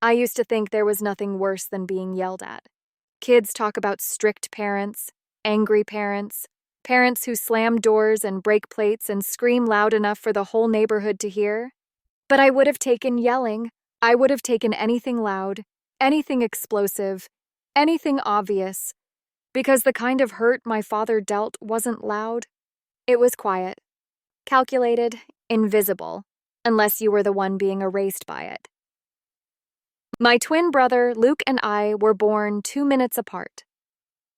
I used to think there was nothing worse than being yelled at. Kids talk about strict parents, angry parents, parents who slam doors and break plates and scream loud enough for the whole neighborhood to hear. But I would have taken yelling. I would have taken anything loud, anything explosive, anything obvious, because the kind of hurt my father dealt wasn't loud. It was quiet, calculated, invisible, unless you were the one being erased by it. My twin brother, Luke, and I were born 2 minutes apart.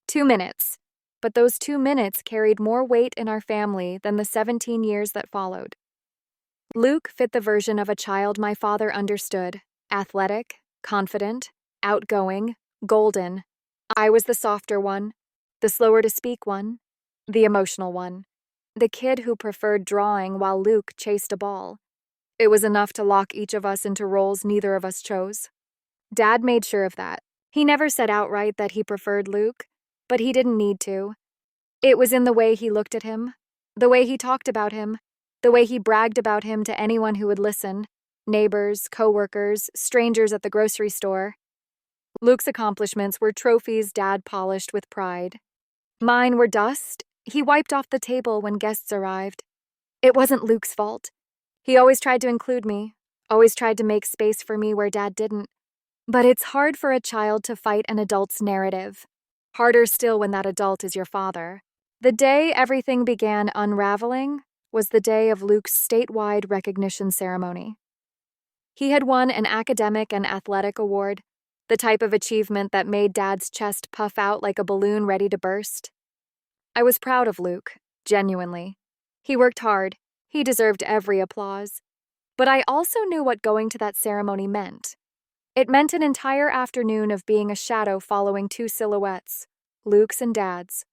2 minutes, but those 2 minutes carried more weight in our family than the 17 years that followed. Luke fit the version of a child my father understood: athletic, confident, outgoing, golden. I was the softer one, the slower to speak one, the emotional one, the kid who preferred drawing while Luke chased a ball. It was enough to lock each of us into roles neither of us chose. Dad made sure of that. He never said outright that he preferred Luke, but he didn't need to. It was in the way he looked at him, the way he talked about him, the way he bragged about him to anyone who would listen: neighbors, coworkers, strangers at the grocery store. Luke's accomplishments were trophies Dad polished with pride. Mine were dust he wiped off the table when guests arrived. It wasn't Luke's fault. He always tried to include me, always tried to make space for me where Dad didn't. But it's hard for a child to fight an adult's narrative. Harder still when that adult is your father. The day everything began unraveling was the day of Luke's statewide recognition ceremony. He had won an academic and athletic award, the type of achievement that made Dad's chest puff out like a balloon ready to burst. I was proud of Luke, genuinely. He worked hard. He deserved every applause. But I also knew what going to that ceremony meant. It meant an entire afternoon of being a shadow following two silhouettes, Luke's and Dad's.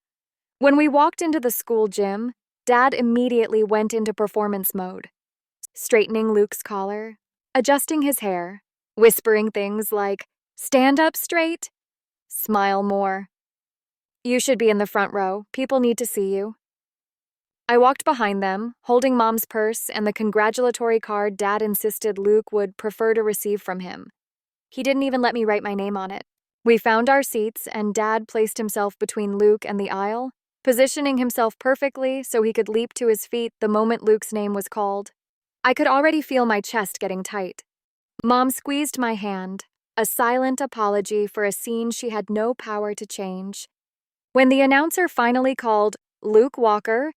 When we walked into the school gym, Dad immediately went into performance mode, straightening Luke's collar, adjusting his hair, whispering things like, "Stand up straight, smile more. You should be in the front row. People need to see you." I walked behind them, holding Mom's purse and the congratulatory card Dad insisted Luke would prefer to receive from him. He didn't even let me write my name on it. We found our seats, and Dad placed himself between Luke and the aisle, positioning himself perfectly so he could leap to his feet the moment Luke's name was called. I could already feel my chest getting tight. Mom squeezed my hand, a silent apology for a scene she had no power to change. When the announcer finally called Luke Walker,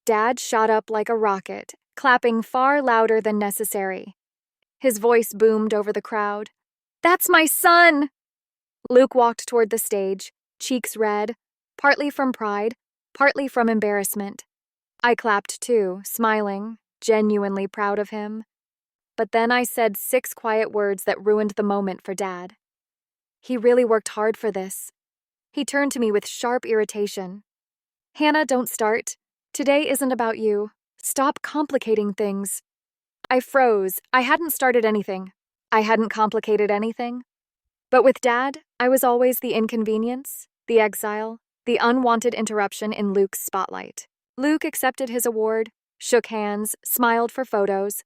Dad shot up like a rocket, clapping far louder than necessary. His voice boomed over the crowd. "That's my son!" Luke walked toward the stage, cheeks red, partly from pride, partly from embarrassment. I clapped too, smiling, genuinely proud of him. But then I said 6 quiet words that ruined the moment for Dad. He really worked hard for this. He turned to me with sharp irritation. "Hannah, don't start. Today isn't about you. Stop complicating things." I froze. I hadn't started anything. I hadn't complicated anything. But with Dad, I was always the inconvenience, the exile, the unwanted interruption in Luke's spotlight. Luke accepted his award, shook hands, smiled for photos.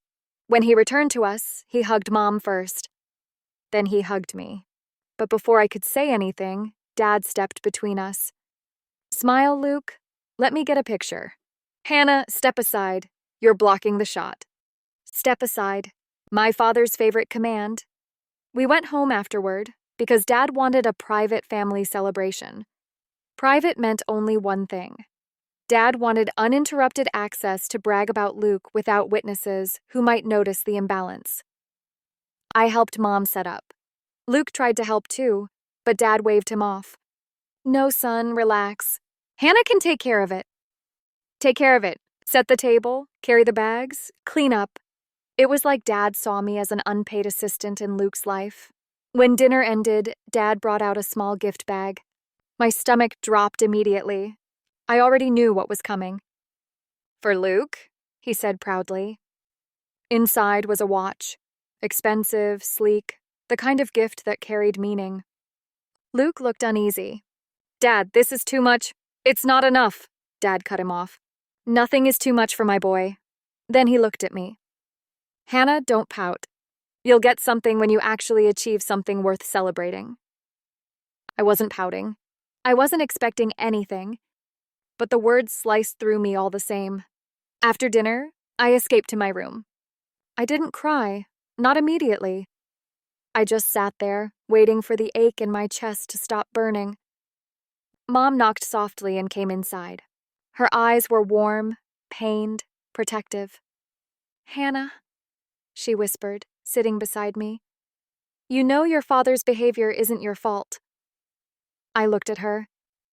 When he returned to us, he hugged Mom first. Then he hugged me. But before I could say anything, Dad stepped between us. "Smile, Luke. Let me get a picture." "Hannah, step aside. You're blocking the shot." "Step aside." My father's favorite command. We went home afterward because Dad wanted a private family celebration. Private meant only one thing. Dad wanted uninterrupted access to brag about Luke without witnesses who might notice the imbalance. I helped Mom set up. Luke tried to help too, but Dad waved him off. "No, son, relax. Hannah can take care of it." Take care of it. Set the table, carry the bags, clean up. It was like Dad saw me as an unpaid assistant in Luke's life. When dinner ended, Dad brought out a small gift bag. My stomach dropped immediately. I already knew what was coming. "For Luke," he said proudly. Inside was a watch. Expensive, sleek, the kind of gift that carried meaning. Luke looked uneasy. "Dad, this is too much. It's not enough." Dad cut him off. "Nothing is too much for my boy." Then he looked at me. "Hannah, don't pout. You'll get something when you actually achieve something worth celebrating. I wasn't pouting. I wasn't expecting anything, but the words sliced through me all the same. After dinner, I escaped to my room. I didn't cry, not immediately. I just sat there, waiting for the ache in my chest to stop burning. Mom knocked softly and came inside. Her eyes were warm, pained, protective. "Hannah," she whispered, sitting beside me. "You know your father's behavior isn't your fault." I looked at her.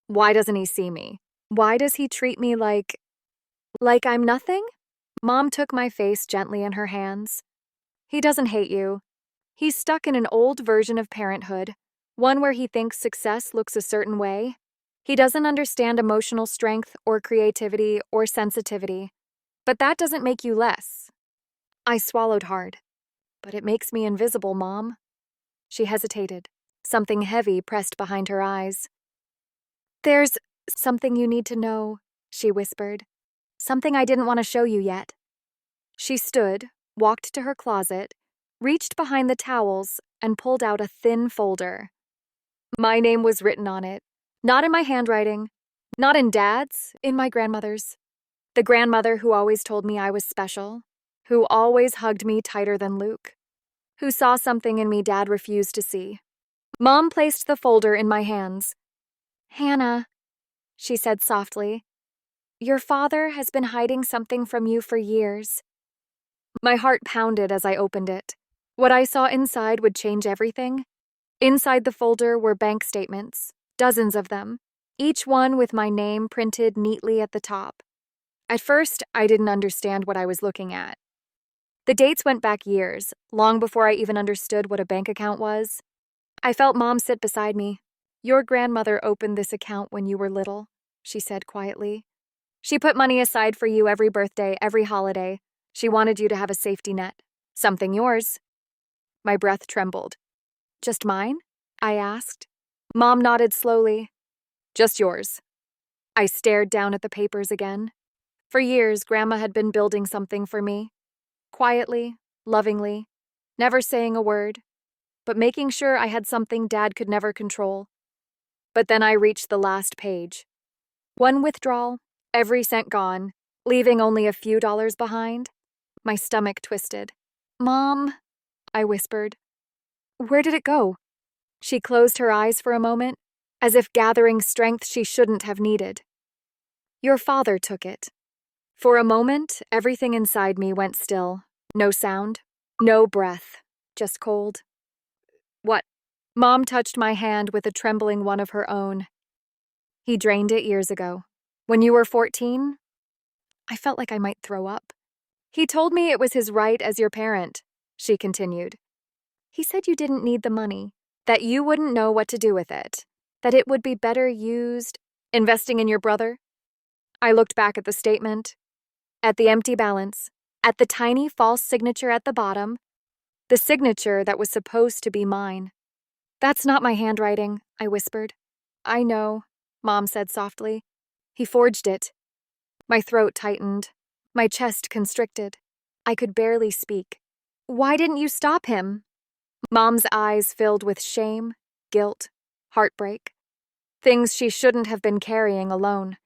Why doesn't he see me? Why does he treat me like I'm nothing? Mom took my face gently in her hands. "He doesn't hate you. He's stuck in an old version of parenthood, one where he thinks success looks a certain way. He doesn't understand emotional strength or creativity or sensitivity. But that doesn't make you less." I swallowed hard. "But it makes me invisible, Mom." She hesitated. Something heavy pressed behind her eyes. "There's something you need to know," she whispered. "Something I didn't want to show you yet." She stood, walked to her closet, reached behind the towels, and pulled out a thin folder. My name was written on it, not in my handwriting, not in Dad's, in my grandmother's. The grandmother who always told me I was special, who always hugged me tighter than Luke, who saw something in me Dad refused to see. Mom placed the folder in my hands. "Hannah," she said softly, "your father has been hiding something from you for years." My heart pounded as I opened it. What I saw inside would change everything. Inside the folder were bank statements, dozens of them, each one with my name printed neatly at the top. At first, I didn't understand what I was looking at. The dates went back years, long before I even understood what a bank account was. I felt Mom sit beside me. "Your grandmother opened this account when you were little," she said quietly. "She put money aside for you every birthday, every holiday. She wanted you to have a safety net. Something yours." My breath trembled. "Just mine?" I asked. Mom nodded slowly. "Just yours." I stared down at the papers again. For years, Grandma had been building something for me. Quietly, lovingly, never saying a word, but making sure I had something Dad could never control. But then I reached the last page. One withdrawal, every cent gone, leaving only a few dollars behind. My stomach twisted. "Mom," I whispered. "Where did it go?" She closed her eyes for a moment, as if gathering strength she shouldn't have needed. "Your father took it." For a moment, everything inside me went still. No sound, no breath, just cold. "What?" Mom touched my hand with a trembling one of her own. "He drained it years ago. When you were 14? I felt like I might throw up. "He told me it was his right as your parent," she continued. "He said you didn't need the money, that you wouldn't know what to do with it, that it would be better used investing in your brother." I looked back at the statement, at the empty balance, at the tiny false signature at the bottom, the signature that was supposed to be mine. "That's not my handwriting," I whispered. "I know," Mom said softly. "He forged it." My throat tightened, my chest constricted. I could barely speak. "Why didn't you stop him?" Mom's eyes filled with shame, guilt, heartbreak. Things she shouldn't have been carrying alone.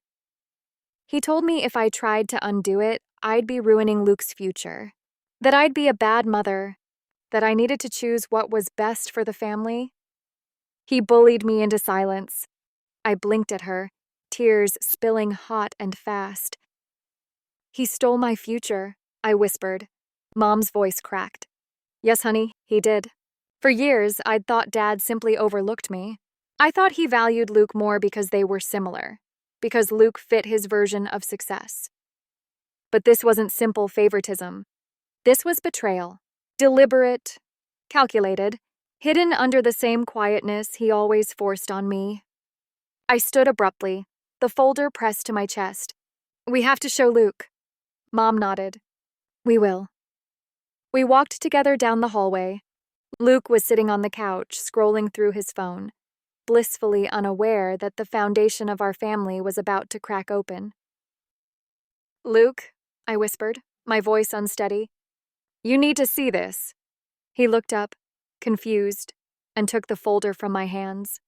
"He told me if I tried to undo it, I'd be ruining Luke's future. That I'd be a bad mother. That I needed to choose what was best for the family." He bullied me into silence. I blinked at her, tears spilling hot and fast. "He stole my future," I whispered. Mom's voice cracked. "Yes, honey, he did. For years, I'd thought Dad simply overlooked me. I thought he valued Luke more because they were similar, because Luke fit his version of success. But this wasn't simple favoritism. This was betrayal. Deliberate, calculated, hidden under the same quietness he always forced on me. I stood abruptly, the folder pressed to my chest. "We have to show Luke." Mom nodded. "We will." We walked together down the hallway. Luke was sitting on the couch, scrolling through his phone, blissfully unaware that the foundation of our family was about to crack open. "Luke," I whispered, my voice unsteady, "you need to see this." He looked up, confused, and took the folder from my hands.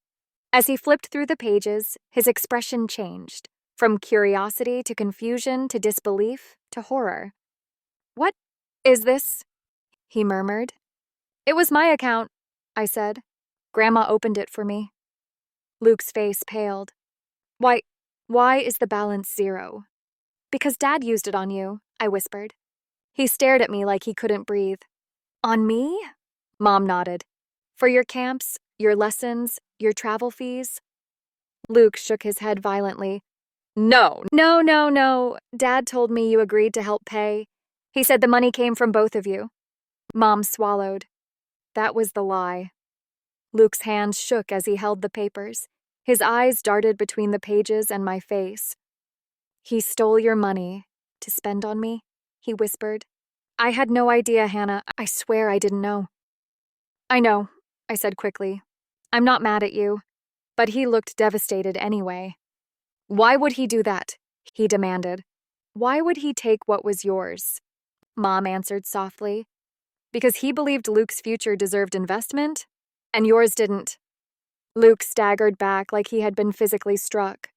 As he flipped through the pages, his expression changed, from curiosity to confusion to disbelief to horror. "What is this?" he murmured. "It was my account," I said. "Grandma opened it for me." Luke's face paled. Why is the balance 0? "Because Dad used it on you," I whispered. He stared at me like he couldn't breathe. "On me?" Mom nodded. "For your camps, your lessons, your travel fees?" Luke shook his head violently. No. Dad told me you agreed to help pay. He said the money came from both of you." Mom swallowed. That was the lie. Luke's hands shook as he held the papers. His eyes darted between the pages and my face. "He stole your money to spend on me," he whispered. "I had no idea, Hannah. I swear I didn't know." "I know," I said quickly. "I'm not mad at you." But he looked devastated anyway. "Why would he do that?" he demanded. "Why would he take what was yours?" Mom answered softly. "Because he believed Luke's future deserved investment, and yours didn't." Luke staggered back like he had been physically struck.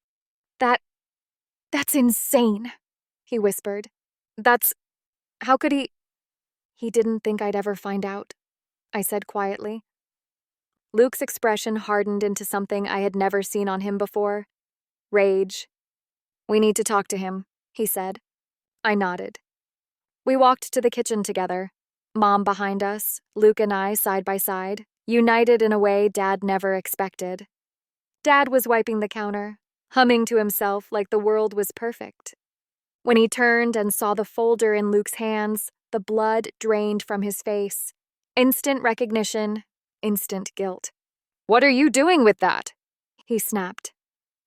That's insane," he whispered. How could he?" "He didn't think I'd ever find out," I said quietly. Luke's expression hardened into something I had never seen on him before. Rage. "We need to talk to him," he said. I nodded. We walked to the kitchen together, Mom behind us, Luke and I side by side, united in a way Dad never expected. Dad was wiping the counter, humming to himself like the world was perfect. When he turned and saw the folder in Luke's hands, the blood drained from his face. Instant recognition, instant guilt. "What are you doing with that?" he snapped.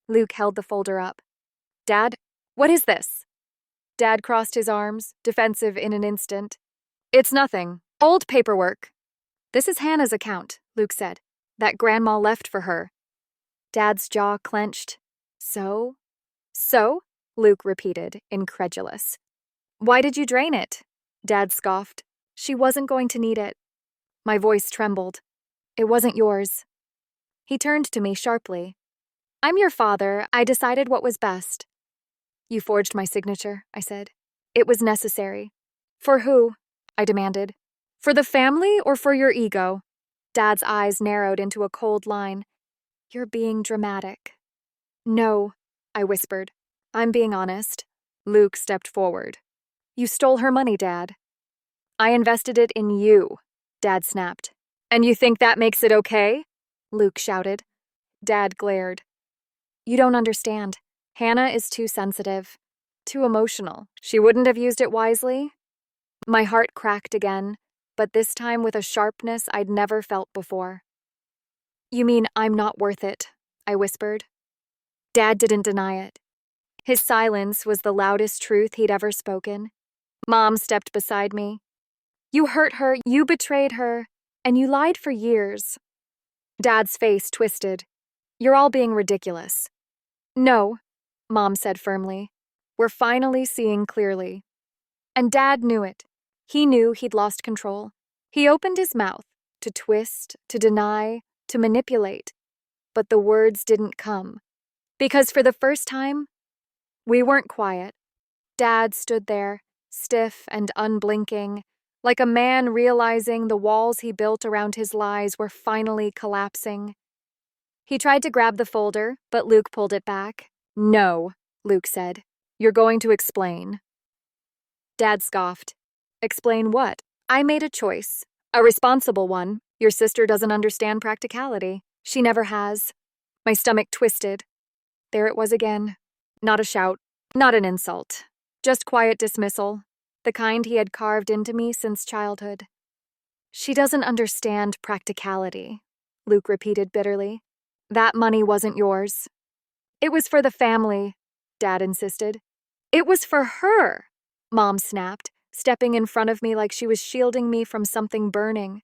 Luke held the folder up. "Dad, what is this?" Dad crossed his arms, defensive in an instant. "It's nothing. Old paperwork." "This is Hannah's account," Luke said. "That Grandma left for her." Dad's jaw clenched. So? Luke repeated, incredulous. "Why did you drain it?" Dad scoffed. "She wasn't going to need it." My voice trembled. "It wasn't yours." He turned to me sharply. "I'm your father. I decided what was best." "You forged my signature," I said. "It was necessary." "For who?" I demanded. "For the family or for your ego?" Dad's eyes narrowed into a cold line. "You're being dramatic." "No," I whispered. "I'm being honest." Luke stepped forward. "You stole her money, Dad." "I invested it in you," Dad snapped. "And you think that makes it okay?" Luke shouted. Dad glared. "You don't understand. Hannah is too sensitive, too emotional. She wouldn't have used it wisely." My heart cracked again, but this time with a sharpness I'd never felt before. "You mean I'm not worth it?" I whispered. Dad didn't deny it. His silence was the loudest truth he'd ever spoken. Mom stepped beside me. "You hurt her, you betrayed her, and you lied for years." Dad's face twisted. "You're all being ridiculous." "No," Mom said firmly. "We're finally seeing clearly." And Dad knew it. He knew he'd lost control. He opened his mouth to twist, to deny, to manipulate. But the words didn't come. Because for the first time, we weren't quiet. Dad stood there, stiff and unblinking, like a man realizing the walls he built around his lies were finally collapsing. He tried to grab the folder, but Luke pulled it back. "No," Luke said. "You're going to explain." Dad scoffed. "Explain what?" "I made a choice. A responsible one. Your sister doesn't understand practicality. She never has." My stomach twisted. There it was again. Not a shout, not an insult. Just quiet dismissal, the kind he had carved into me since childhood. "She doesn't understand practicality," Luke repeated bitterly. "That money wasn't yours." "It was for the family," Dad insisted. "It was for her," Mom snapped, stepping in front of me like she was shielding me from something burning.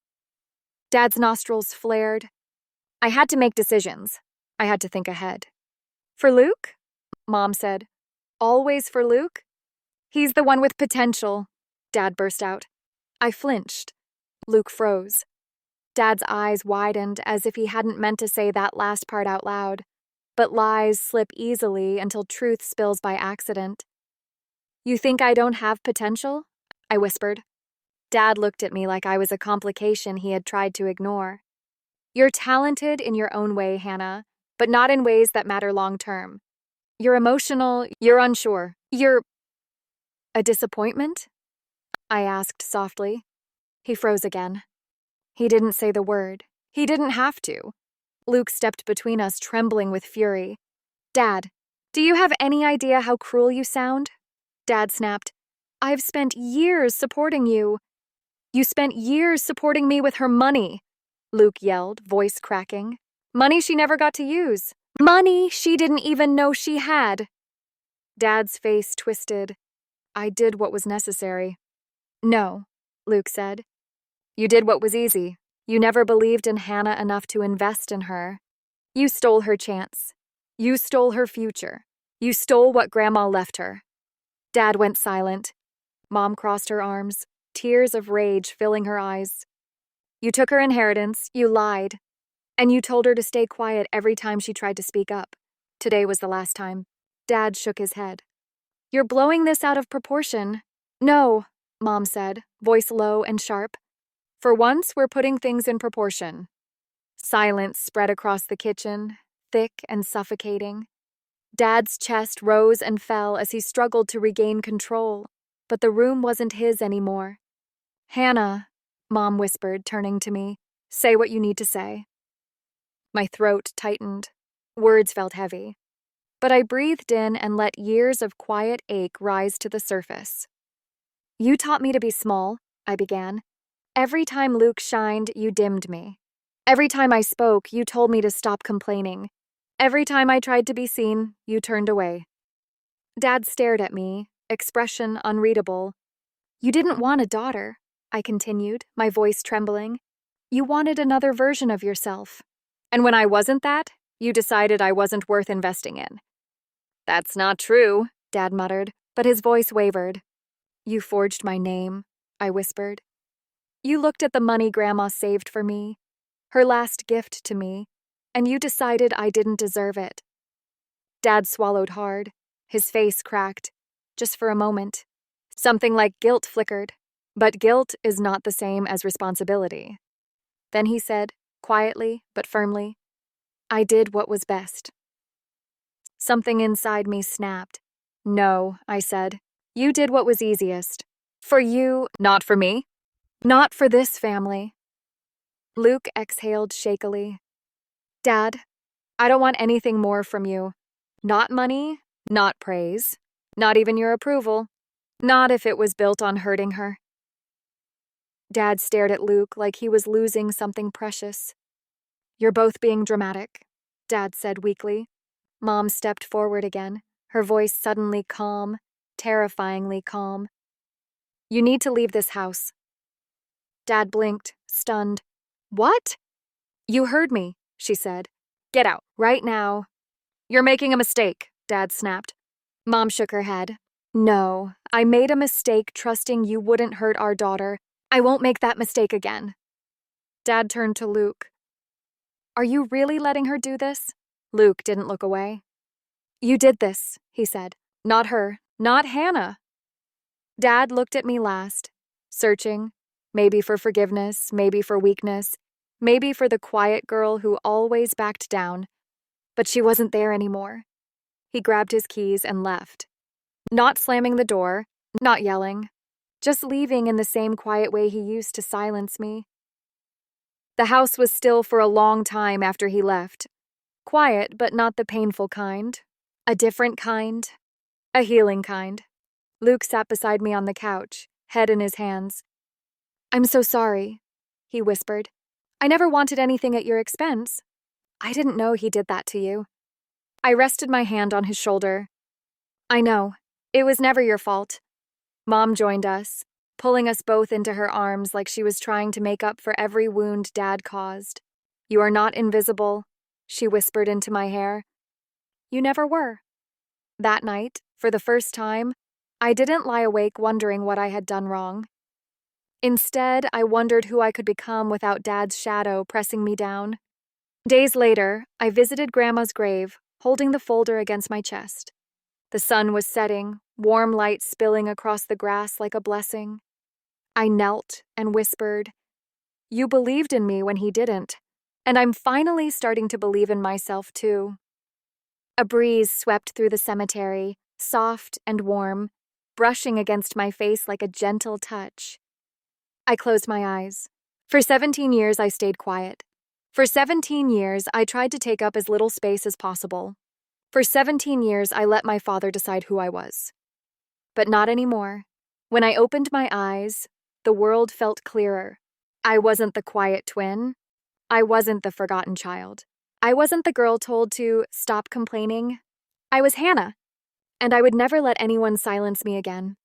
Dad's nostrils flared. I had to make decisions. I had to think ahead. "For Luke?" Mom said. "Always for Luke?" "He's the one with potential," Dad burst out. I flinched. Luke froze. Dad's eyes widened as if he hadn't meant to say that last part out loud, but lies slip easily until truth spills by accident. You think I don't have potential? I whispered. Dad looked at me like I was a complication he had tried to ignore. You're talented in your own way, Hannah, but not in ways that matter long term. You're emotional, you're unsure, you're a disappointment? I asked softly. He froze again. He didn't say the word. He didn't have to. Luke stepped between us, trembling with fury. Dad, do you have any idea how cruel you sound? Dad snapped. I've spent years supporting you. You spent years supporting me with her money, Luke yelled, voice cracking. Money she never got to use. Money she didn't even know she had. Dad's face twisted. I did what was necessary. No, Luke said. You did what was easy. You never believed in Hannah enough to invest in her. You stole her chance. You stole her future. You stole what Grandma left her. Dad went silent. Mom crossed her arms, tears of rage filling her eyes. You took her inheritance, you lied, and you told her to stay quiet every time she tried to speak up. Today was the last time. Dad shook his head. You're blowing this out of proportion. No, Mom said, voice low and sharp. For once, we're putting things in proportion. Silence spread across the kitchen, thick and suffocating. Dad's chest rose and fell as he struggled to regain control, but the room wasn't his anymore. Hannah, Mom whispered, turning to me, say what you need to say. My throat tightened. Words felt heavy. But I breathed in and let years of quiet ache rise to the surface. You taught me to be small, I began. Every time Luke shined, you dimmed me. Every time I spoke, you told me to stop complaining. Every time I tried to be seen, you turned away. Dad stared at me, expression unreadable. You didn't want a daughter, I continued, my voice trembling. You wanted another version of yourself. And when I wasn't that, you decided I wasn't worth investing in. That's not true, Dad muttered, but his voice wavered. You forged my name, I whispered. You looked at the money Grandma saved for me, her last gift to me, and you decided I didn't deserve it. Dad swallowed hard, his face cracked, just for a moment. Something like guilt flickered, but guilt is not the same as responsibility. Then he said, quietly but firmly, I did what was best. Something inside me snapped. No, I said. You did what was easiest. For you, not for me. Not for this family. Luke exhaled shakily. Dad, I don't want anything more from you. Not money, not praise, not even your approval. Not if it was built on hurting her. Dad stared at Luke like he was losing something precious. You're both being dramatic, Dad said weakly. Mom stepped forward again, her voice suddenly calm, terrifyingly calm. You need to leave this house. Dad blinked, stunned. What? You heard me, she said. Get out, right now. You're making a mistake, Dad snapped. Mom shook her head. No, I made a mistake trusting you wouldn't hurt our daughter. I won't make that mistake again. Dad turned to Luke. Are you really letting her do this? Luke didn't look away. You did this, he said. Not her, not Hannah. Dad looked at me last, searching, maybe for forgiveness, maybe for weakness, maybe for the quiet girl who always backed down. But she wasn't there anymore. He grabbed his keys and left. Not slamming the door, not yelling, just leaving in the same quiet way he used to silence me. The house was still for a long time after he left. Quiet, but not the painful kind. A different kind. A healing kind. Luke sat beside me on the couch, head in his hands. I'm so sorry, he whispered. I never wanted anything at your expense. I didn't know he did that to you. I rested my hand on his shoulder. I know. It was never your fault. Mom joined us, pulling us both into her arms like she was trying to make up for every wound Dad caused. You are not invisible, she whispered into my hair. You never were. That night, for the first time, I didn't lie awake wondering what I had done wrong. Instead, I wondered who I could become without Dad's shadow pressing me down. Days later, I visited Grandma's grave, holding the folder against my chest. The sun was setting, warm light spilling across the grass like a blessing. I knelt and whispered, "You believed in me when he didn't, and I'm finally starting to believe in myself too." A breeze swept through the cemetery, soft and warm, brushing against my face like a gentle touch. I closed my eyes. For 17 years, I stayed quiet. For 17 years, I tried to take up as little space as possible. For 17 years, I let my father decide who I was. But not anymore. When I opened my eyes, the world felt clearer. I wasn't the quiet twin. I wasn't the forgotten child. I wasn't the girl told to stop complaining. I was Hannah, and I would never let anyone silence me again.